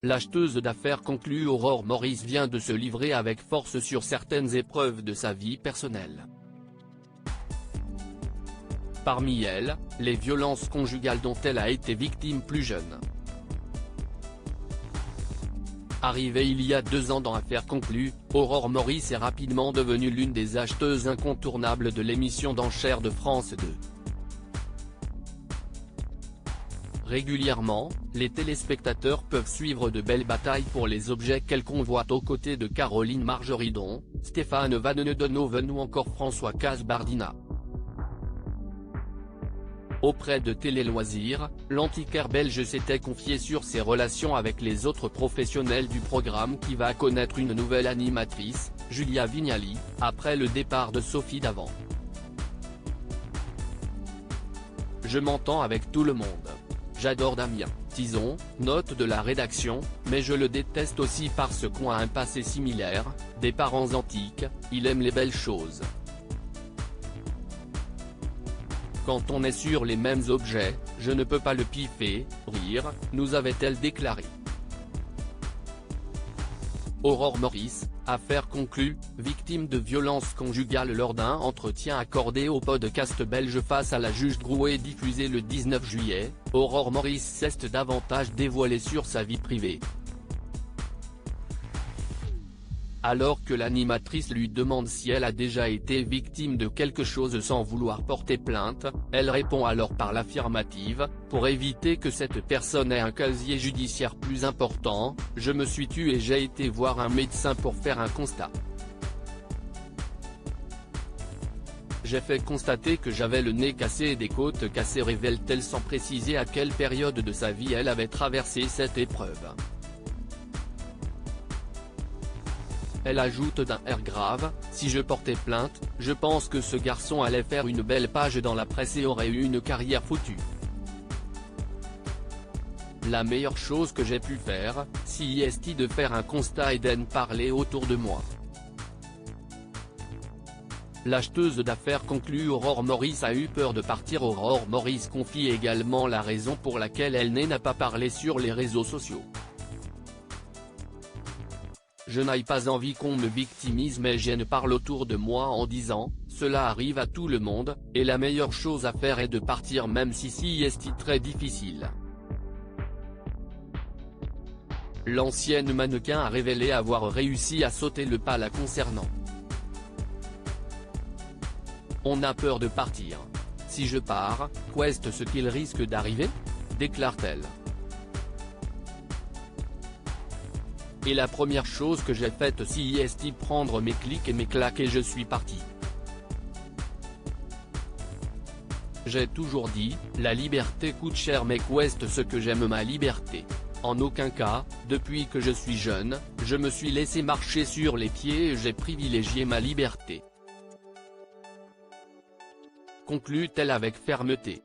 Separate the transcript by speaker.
Speaker 1: L'acheteuse d'affaires conclue Aurore Maurice vient de se livrer avec force sur certaines épreuves de sa vie personnelle. Parmi elles, les violences conjugales dont elle a été victime plus jeune. Arrivée il y a 2 ans dans Affaires conclues, Aurore Maurice est rapidement devenue l'une des acheteuses incontournables de l'émission d'enchères de France 2. Régulièrement, les téléspectateurs peuvent suivre de belles batailles pour les objets qu'elle convoite aux côtés de Caroline Margeridon, Stéphane Van Neudenhoven ou encore François Kasbardina. Auprès de Télé Loisirs, l'antiquaire belge s'était confié sur ses relations avec les autres professionnels du programme qui va connaître une nouvelle animatrice, Julia Vignali, après le départ de Sophie Davant. Je m'entends avec tout le monde. J'adore Damien Tison, note de la rédaction, mais je le déteste aussi parce qu'on a un passé similaire, des parents antiques, il aime les belles choses. Quand on est sur les mêmes objets, je ne peux pas le piffer, rire, nous avait-elle déclaré. Aurore Maurice, affaire conclue, victime de violences conjugales lors d'un entretien accordé au podcast belge face à la juge Drouet diffusé le 19 juillet, Aurore Maurice s'est davantage dévoilée sur sa vie privée. Alors que l'animatrice lui demande si elle a déjà été victime de quelque chose sans vouloir porter plainte, elle répond alors par l'affirmative, pour éviter que cette personne ait un casier judiciaire plus important, je me suis tue et j'ai été voir un médecin pour faire un constat. J'ai fait constater que j'avais le nez cassé et des côtes cassées, révèle-t-elle sans préciser à quelle période de sa vie elle avait traversé cette épreuve. Elle ajoute d'un air grave, si je portais plainte, je pense que ce garçon allait faire une belle page dans la presse et aurait eu une carrière foutue. La meilleure chose que j'ai pu faire, c'est de faire un constat et d'en parler autour de moi. L'acheteuse d'affaires conclue Aurore Maurice a eu peur de partir. Aurore Maurice confie également la raison pour laquelle elle n'a pas parlé sur les réseaux sociaux. Je n'ai pas envie qu'on me victimise mais j'en parle autour de moi en disant, cela arrive à tout le monde, et la meilleure chose à faire est de partir même si c'est très difficile. L'ancienne mannequin a révélé avoir réussi à sauter le pas la concernant. On a peur de partir. Si je pars, qu'est-ce ce qu'il risque d'arriver ? Déclare-t-elle. Et la première chose que j'ai faite c'est prendre mes clics et mes claques et je suis parti. J'ai toujours dit, la liberté coûte cher mais qu'est ce que j'aime ma liberté. En aucun cas, depuis que je suis jeune, je me suis laissé marcher sur les pieds et j'ai privilégié ma liberté. Conclut-elle avec fermeté.